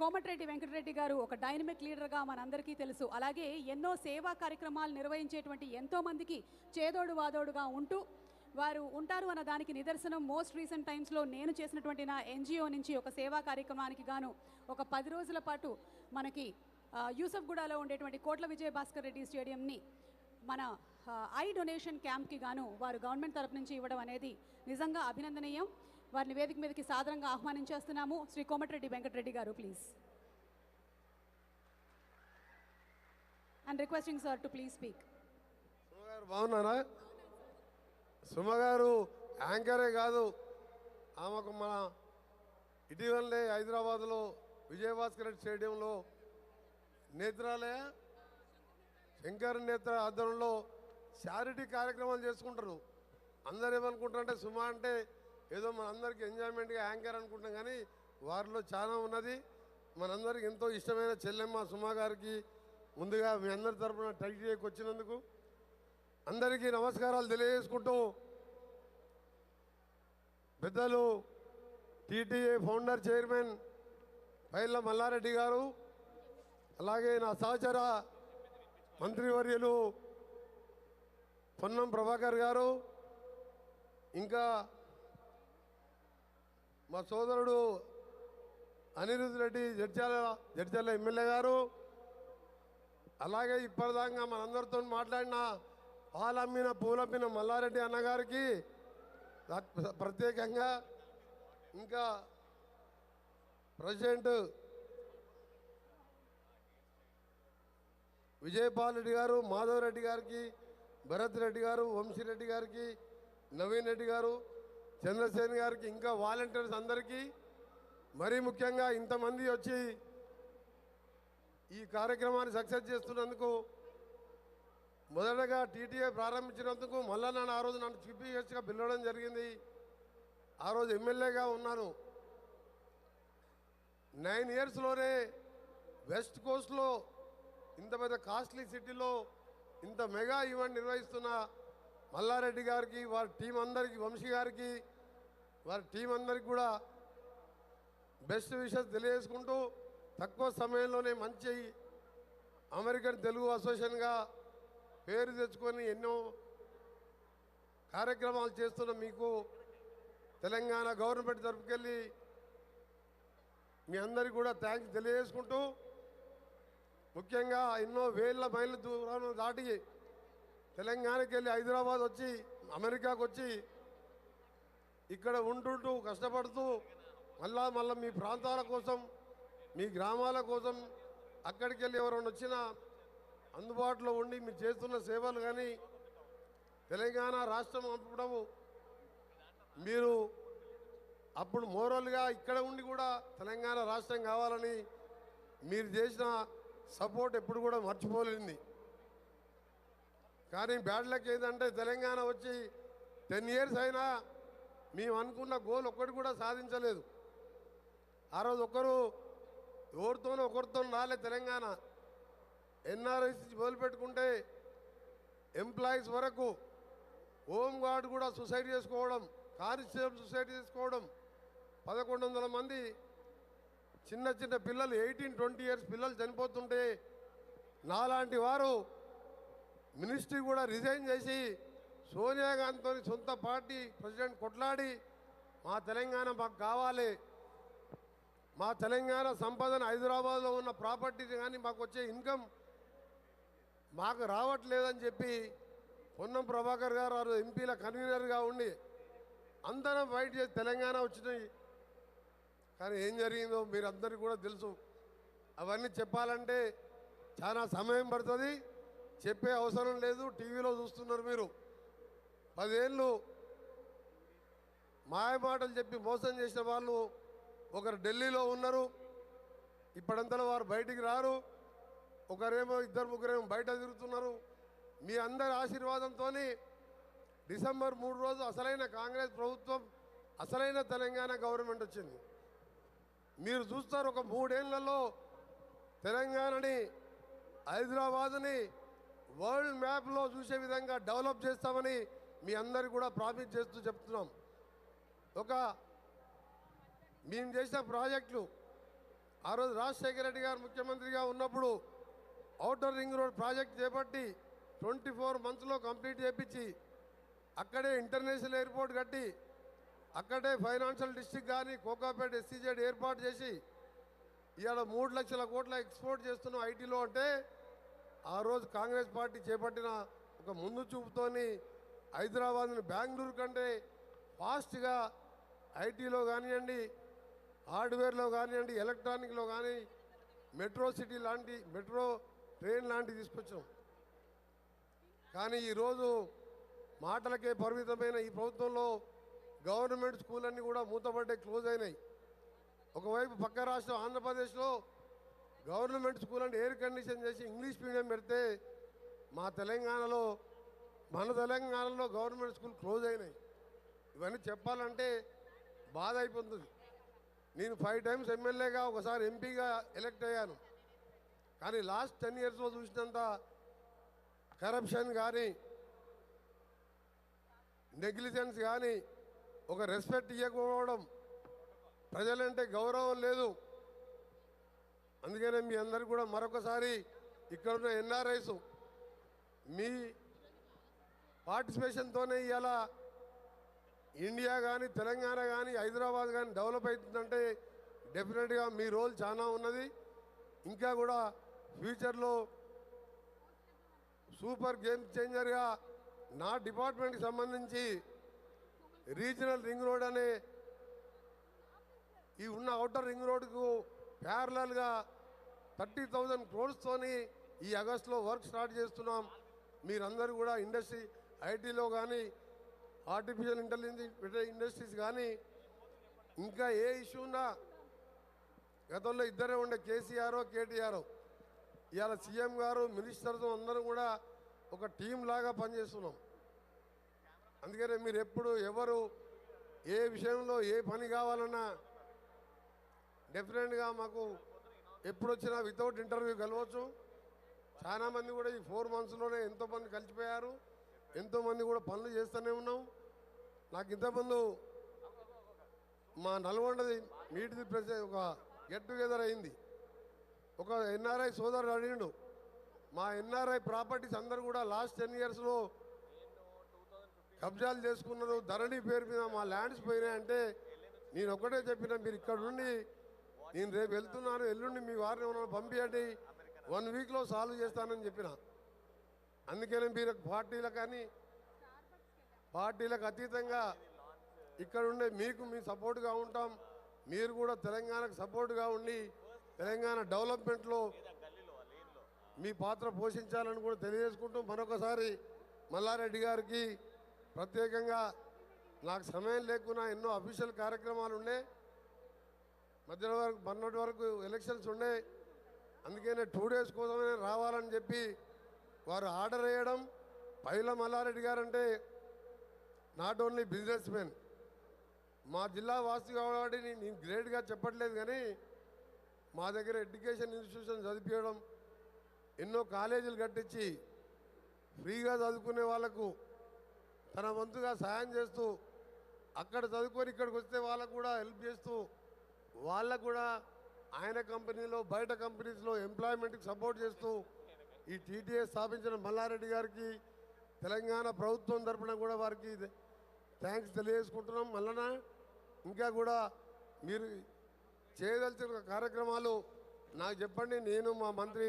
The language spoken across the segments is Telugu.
కోమటిరెడ్డి వెంకటరెడ్డి గారు ఒక డైనమిక్ లీడర్గా మనందరికీ తెలుసు. అలాగే ఎన్నో సేవా కార్యక్రమాలు నిర్వహించేటువంటి ఎంతోమందికి చేదోడు వాదోడుగా ఉంటూ వారు ఉంటారు అన్న దానికి నిదర్శనం మోస్ట్ రీసెంట్ టైమ్స్లో నేను చేసినటువంటి నా ఎన్జిఓ నుంచి ఒక సేవా కార్యక్రమానికి గాను ఒక 10 రోజుల పాటు మనకి యూసఫ్గూడలో ఉండేటువంటి కోట్ల విజయభాస్కర్ రెడ్డి స్టేడియంని మన ఐ డొనేషన్ క్యాంప్కి గాను వారు గవర్నమెంట్ తరపు నుంచి ఇవ్వడం అనేది నిజంగా అభినందనీయం. వారిని వేదిక మీదకి సాదరంగా ఆహ్వానించేస్తున్నాము. శ్రీ కోమటిరెడ్డి వెంకటరెడ్డి గారు please. And requesting sir to please speak. బాగున్నారా? సుమ గారు యాంకరే కాదు, ఆమెకు మన ఇటీవలనే హైదరాబాద్లో విజయభాస్కర్ రెడ్డి స్టేడియంలో నేత్రాలయ శంకర్ నేత్ర ఆధ్వర్యంలో చారిటీ కార్యక్రమాలు చేసుకుంటారు. అందరు ఏమనుకుంటారంటే సుమ అంటే ఏదో మనందరికీ ఎంజాయ్మెంట్గా యాంకర్ అనుకుంటాం, కానీ వారిలో చాలా ఉన్నది. మనందరికి ఎంతో ఇష్టమైన చెల్లెమ్మ సుమ గారికి ముందుగా మీ అందరి తరఫున టైటీఏకి వచ్చినందుకు అందరికీ నమస్కారాలు తెలియజేసుకుంటూ, పెద్దలు టీటీఏ ఫౌండర్ చైర్మన్ పైళ్ళ మల్లారెడ్డి గారు, అలాగే నా సహచర మంత్రివర్యులు పొన్నం ప్రభాకర్ గారు, ఇంకా మా సోదరుడు అనిరుద్ రెడ్డి జడ్చర్ల ఎమ్మెల్యే గారు, అలాగే ఇప్పటిదాకా మనందరితో మాట్లాడిన పాలమ్మిన పూలమ్మిన మల్లారెడ్డి అన్నగారికి ప్రత్యేకంగా, ఇంకా ప్రెసిడెంట్ విజయపాల్ రెడ్డి గారు, మాధవ్ రెడ్డి గారికి, భరత్ రెడ్డి గారు, వంశీరెడ్డి గారికి, నవీన్ రెడ్డి గారు, చంద్రసేన్ గారికి, ఇంకా వాలంటీర్స్ అందరికీ, మరీ ముఖ్యంగా ఇంతమంది వచ్చి ఈ కార్యక్రమాన్ని సక్సెస్ చేస్తున్నందుకు, మొదటగా టీటీఏ ప్రారంభించినందుకు మళ్ళా నన్ను ఆ రోజు నన్ను చీఫ్ గెస్ట్గా పిలవడం జరిగింది. ఆ రోజు ఎమ్మెల్యేగా ఉన్నాను. 9 ఇయర్స్లోనే వెస్ట్ కోస్ట్లో ఇంత పెద్ద కాస్ట్లీ సిటీలో ఇంత మెగా ఈవెంట్ నిర్వహిస్తున్న మల్లారెడ్డి గారికి, వారి టీం అందరికీ, వంశీ గారికి, వారి టీం అందరికీ కూడా బెస్ట్ విషెస్ తెలియజేసుకుంటూ, తక్కువ సమయంలోనే మంచి అమెరికన్ తెలుగు అసోసియేషన్గా పేరు తెచ్చుకొని ఎన్నో కార్యక్రమాలు చేస్తున్న మీకు తెలంగాణ గవర్నమెంట్ తరపుకెళ్ళి మీ అందరికీ కూడా థ్యాంక్స్ తెలియజేసుకుంటూ, ముఖ్యంగా ఎన్నో వేల మైళ్ళ దూరం దాటి తెలంగాణకి వెళ్ళి హైదరాబాద్ వచ్చి అమెరికాకు వచ్చి ఇక్కడ ఉంటుంటూ కష్టపడుతూ మళ్ళా మీ ప్రాంతాల కోసం, మీ గ్రామాల కోసం అక్కడికి వెళ్ళి ఎవరైనా వచ్చినా అందుబాటులో ఉండి మీరు చేస్తున్న సేవలు కానీ, తెలంగాణ రాష్ట్రం అప్పుడు మీరు అప్పుడు మోరల్గా ఇక్కడ ఉండి కూడా తెలంగాణ రాష్ట్రం కావాలని మీరు చేసిన సపోర్ట్ ఎప్పుడు కూడా మర్చిపోలేంది. కానీ బ్యాడ్ లక్ ఏంటంటే తెలంగాణ వచ్చి 10 ఇయర్స్ అయినా మేము అనుకున్న గోల్ ఒక్కటి కూడా సాధించలేదు. ఆ రోజు ఒకరితో రాలే తెలంగాణ. ఎన్ఆర్ఐస్ మొదలుపెట్టుకుంటే ఎంప్లాయీస్ వరకు, హోమ్ గార్డ్ కూడా సూసైడ్ చేసుకోవడం, కానిస్టేబుల్ సూసైడ్ చేసుకోవడం, 1100 మంది చిన్న చిన్న పిల్లలు 18-20 ఇయర్స్ పిల్లలు చనిపోతుంటే నాలాంటి వారు మినిస్ట్రీ కూడా రిజైన్ చేసి సోనియా గాంధీతో సొంత పార్టీ ప్రెసిడెంట్ కొట్లాడి మా తెలంగాణ మాకు కావాలి, మా తెలంగాణ సంపదను హైదరాబాద్లో ఉన్న ప్రాపర్టీని కానీ మాకు వచ్చే ఇన్కమ్ మాకు రావట్లేదని చెప్పి పొన్నం ప్రభాకర్ గారు ఎంపీల కన్వీనర్గా ఉండి అందరం ఫైట్ చేసి తెలంగాణ వచ్చినాయి. కానీ ఏం జరిగిందో మీరు అందరికీ కూడా తెలుసు. అవన్నీ చెప్పాలంటే చాలా సమయం పడుతుంది, చెప్పే అవసరం లేదు. టీవీలో చూస్తున్నారు మీరు. 10 ఏళ్ళు మాయమాటలు చెప్పి మోసం చేసిన వాళ్ళు ఒకరు ఢిల్లీలో ఉన్నారు. ఇప్పుడంతలో వారు బయటికి రారు. ఒకరేమో 2-3 బయట తిరుగుతున్నారు. మీ అందరి ఆశీర్వాదంతో డిసెంబర్ 3 రోజు అసలైన కాంగ్రెస్ ప్రభుత్వం, అసలైన తెలంగాణ గవర్నమెంట్ వచ్చింది. మీరు చూస్తారు ఒక 3 ఏళ్లలో తెలంగాణని, హైదరాబాద్ని వరల్డ్ మ్యాప్లో చూసే విధంగా డెవలప్ చేస్తామని మీ అందరికీ కూడా ప్రామిస్ చేస్తూ చెప్తున్నాం. మేము చేసిన ప్రాజెక్టులు ఆ రోజు రాజశేఖర రెడ్డి గారు ముఖ్యమంత్రిగా ఉన్నప్పుడు ఔటర్ రింగ్ రోడ్ ప్రాజెక్ట్ చేపట్టి 24 మంత్స్లో కంప్లీట్ చేపించి అక్కడే ఇంటర్నేషనల్ ఎయిర్పోర్ట్ కట్టి అక్కడే ఫైనాన్షియల్ డిస్ట్రిక్ట్ కానీ కోకాపేట ఎస్సీజెడ్ ఏర్పాటు చేసి ఇవాళ 3 లక్షల కోట్ల ఎక్స్పోర్ట్ చేస్తున్నాం ఐటీలో అంటే ఆ రోజు కాంగ్రెస్ పార్టీ చేపట్టిన ఒక ముందు చూపుతోని హైదరాబాద్ని బెంగళూరు కంటే ఫాస్ట్గా ఐటీలో కానివ్వండి, హార్డ్వేర్లో కానివ్వండి, ఎలక్ట్రానిక్లో కానీ మెట్రో సిటీ లాంటి మెట్రో ట్రైన్ లాంటివి తీసుకొచ్చాం. కానీ ఈరోజు మాటలకే పరిమితమైన ఈ ప్రభుత్వంలో గవర్నమెంట్ స్కూల్ అన్నీ కూడా మూతపడ్డాయి, క్లోజ్ అయినాయి. ఒకవైపు పక్క రాష్ట్రం ఆంధ్రప్రదేశ్లో గవర్నమెంట్ స్కూల్ అంటే ఎయిర్ కండిషన్ చేసి ఇంగ్లీష్ మీడియం పెడితే మన తెలంగాణలో గవర్నమెంట్ స్కూల్ క్లోజ్ అయినాయి. ఇవన్నీ చెప్పాలంటే బాధ అయిపోతుంది. నేను 5 టైమ్స్ ఎమ్మెల్యేగా ఒకసారి ఎంపీగా ఎలక్ట్ అయ్యాను. కానీ లాస్ట్ 10 ఇయర్స్లో చూసినంత కరప్షన్ కానీ నెగ్లిజెన్స్ కానీ ఒక రెస్పెక్ట్ ఇవ్వకపోవడం, ప్రజలంటే గౌరవం లేదు. అందుకనే మీ అందరికీ కూడా మరొకసారి ఇక్కడున్న ఎన్ఆర్ఐస్ మీ పార్టిసిపేషన్తోనే ఇవాళ ఇండియా కానీ తెలంగాణ కానీ హైదరాబాద్ కానీ డెవలప్ అవుతుందంటే డెఫినెట్గా మీ రోల్ చాలా ఉన్నది. ఇంకా కూడా ఫ్యూచర్లో సూపర్ గేమ్ చేంజర్గా నా డిపార్ట్మెంట్కి సంబంధించి రీజనల్ రింగ్ రోడ్ అనే ఈ ఉన్న అవుటర్ రింగ్ రోడ్కు ప్యారలల్గా 30,000 crores ఈ ఆగస్టులో వర్క్ స్టార్ట్ చేస్తున్నాం. మీరందరూ కూడా ఇండస్ట్రీ ఐటీలో కానీ ఆర్టిఫిషియల్ ఇంటెలిజెన్స్ ఇండస్ట్రీస్ కానీ ఇంకా ఏ ఇష్యూ ఉన్నా గతంలో ఇద్దరే ఉండే కేసీఆర్ కేటీఆర్, ఇవాళ సీఎం గారు మినిస్టర్స్ అందరం కూడా ఒక టీం లాగా పనిచేస్తున్నాం. అందుకనే మీరు ఎప్పుడు ఎవరు ఏ విషయంలో ఏ పని కావాలన్నా డెఫినెట్గా మాకు ఎప్పుడు వచ్చినా వితౌట్ ఇంటర్వ్యూ కలవచ్చు. చాలామంది కూడా ఈ 4 monthsలోనే ఎంతోమంది కలిసిపోయారు, ఎంతోమంది కూడా పనులు చేస్తూనే ఉన్నాం. నాకు ఇంతకుముందు మా నల్గొండది మీటిది ఒక గెట్ టుగెదర్ అయింది. ఒక ఎన్ఆర్ఐ సోదరుడు అడిగిండు, మా ఎన్ఆర్ఐ ప్రాపర్టీస్ అందరూ కూడా లాస్ట్ 10 yearsలో కబ్జాలు చేసుకున్నారు, ధరణి పేరు మీద మా ల్యాండ్స్ పోయినాయంటే నేను ఒకటే చెప్పిన, మీరు ఇక్కడ నుండి నేను రేపు వెళ్తున్నాను, ఎల్లుండి మీ వారిని ఏమన్నా పంపించండి, 1 weekలో సాల్వ్ చేస్తానని చెప్పిన. అందుకనే మీరు పార్టీలకు అతీతంగా ఇక్కడ ఉండే మీకు మీ సపోర్ట్గా ఉంటాం. మీరు కూడా తెలంగాణకు సపోర్ట్గా ఉండి తెలంగాణ డెవలప్మెంట్లో మీ పాత్ర పోషించాలని కూడా తెలియజేసుకుంటూ మరొకసారి మల్లారెడ్డి గారికి ప్రత్యేకంగా నాకు సమయం లేకున్నా ఎన్నో అఫీషియల్ కార్యక్రమాలు ఉండే, మొన్నటి వరకు ఎలక్షన్స్ ఉండే, అందుకనే 2 days కోసమే రావాలని చెప్పి వారు ఆర్డర్ వేయడం. పైల మల్లారెడ్డి గారు అంటే నాట్ ఓన్లీ బిజినెస్ మెన్, మా జిల్లా వాసి కాబట్టి నేను గ్రేట్గా చెప్పట్లేదు, కానీ మా దగ్గర ఎడ్యుకేషన్ ఇన్స్టిట్యూషన్ చదివించడం, ఎన్నో కాలేజీలు కట్టించి ఫ్రీగా చదువుకునే వాళ్ళకు తన వంతుగా సాయం చేస్తూ, అక్కడ చదువుకొని ఇక్కడికి వస్తే వాళ్ళకు కూడా హెల్ప్ చేస్తూ, వాళ్ళకు కూడా ఆయన కంపెనీలో బయట కంపెనీస్లో ఎంప్లాయ్మెంట్కి సపోర్ట్ చేస్తూ ఈ టీటీఎస్ స్థాపించిన మల్లారెడ్డి గారికి తెలంగాణ ప్రభుత్వం తరఫున కూడా వారికి థ్యాంక్స్ తెలియజేసుకుంటున్నాం. మళ్ళా ఇంకా కూడా మీరు చేయదలిచిన కార్యక్రమాలు నాకు చెప్పండి, నేను మా మంత్రి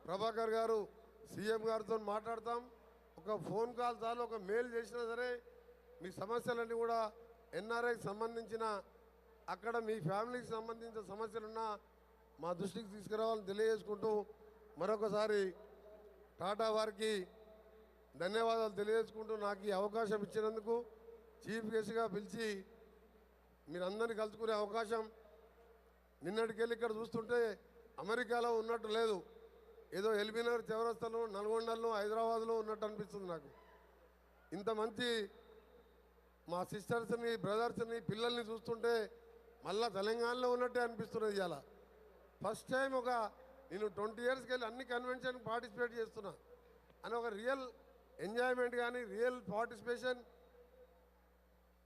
ప్రభాకర్ గారు సీఎం గారితో మాట్లాడతాం. ఒక ఫోన్ కాల్ చాలు, ఒక మెయిల్ చేసినా సరే మీ సమస్యలన్నీ కూడా ఎన్ఆర్ఐకి సంబంధించిన అక్కడ మీ ఫ్యామిలీకి సంబంధించిన సమస్యలున్నా మా దృష్టికి తీసుకురావాలని తెలియజేసుకుంటూ మరొకసారి టాటా వారికి ధన్యవాదాలు తెలియజేసుకుంటూ నాకు ఈ అవకాశం ఇచ్చినందుకు, చీఫ్ గెస్ట్గా పిలిచి మీరందరినీ కలుసుకునే అవకాశం, నిన్నటికెళ్ళి ఇక్కడ చూస్తుంటే అమెరికాలో ఉన్నట్టు లేదు, ఏదో ఎల్బీనగర్ చౌరస్తాలో నల్గొండలో హైదరాబాద్లో ఉన్నట్టు అనిపిస్తుంది నాకు. ఇంత మంచి మా సిస్టర్స్ని బ్రదర్స్ని పిల్లల్ని చూస్తుంటే మళ్ళా తెలంగాణలో ఉన్నట్టే అనిపిస్తున్నది. ఇవాళ ఫస్ట్ టైం నేను 20 yearsకి వెళ్ళి అన్ని కన్వెన్షన్ పార్టిసిపేట్ చేస్తున్నా అని ఒక రియల్ ఎంజాయ్మెంట్ కానీ రియల్ పార్టిసిపేషన్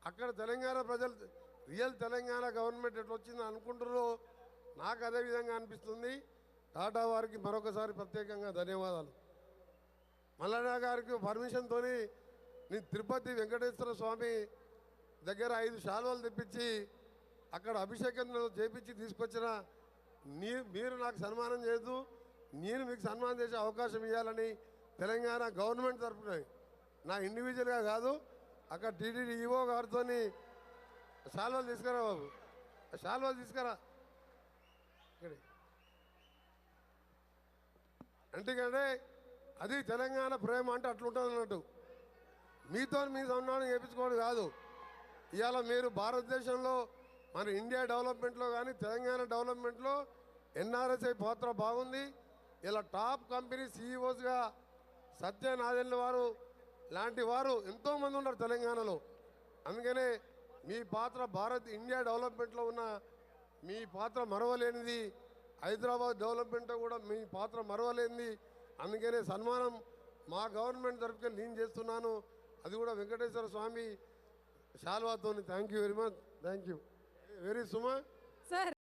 అక్కడ తెలంగాణ ప్రజలు రియల్ తెలంగాణ గవర్నమెంట్ ఎట్లా వచ్చిందో అనుకుంటారో నాకు అదే విధంగా అనిపిస్తుంది. టాటా వారికి మరొకసారి ప్రత్యేకంగా ధన్యవాదాలు. మల్లన్న గారికి పర్మిషన్తో నేను తిరుపతి వెంకటేశ్వర స్వామి దగ్గర 5 శాలువలు తెప్పించి అక్కడ అభిషేకం చేపించి తీసుకొచ్చిన మీరు నాకు సన్మానం చేయదు, నేను మీకు సన్మానం చేసే అవకాశం ఇవ్వాలని తెలంగాణ గవర్నమెంట్ తరఫున నా ఇండివిజువల్గా కాదు, అక్కడ టీటీడీ ఈఓ గారితో శాలువలు తీసుకురా బాబు, శాలువలు తీసుకురా. ఎందుకంటే అది తెలంగాణ ప్రేమ అంటే అట్లుంటుంది అన్నట్టు. మీతో మీ సన్మానం చేయించుకోవడం కాదు. ఇవాళ మీరు భారతదేశంలో మన ఇండియా డెవలప్మెంట్లో కానీ తెలంగాణ డెవలప్మెంట్లో ఎన్ఆర్ఎస్ఐ పాత్ర బాగుంది. ఇలా టాప్ కంపెనీ సీఈఓస్గా సత్యనారాయణ వారు లాంటి వారు ఎంతోమంది ఉన్నారు తెలంగాణలో. అందుకనే మీ పాత్ర ఇండియా డెవలప్మెంట్లో ఉన్న మీ పాత్ర మరవలేనిది. హైదరాబాద్ డెవలప్మెంట్లో కూడా మీ పాత్ర మరవలేనిది. అందుకనే సన్మానం మా గవర్నమెంట్ తరఫున నేను చేస్తున్నాను. అది కూడా వెంకటేశ్వర స్వామి శాల్వాతో. Thank you very much. Thank you very సుమా. సార్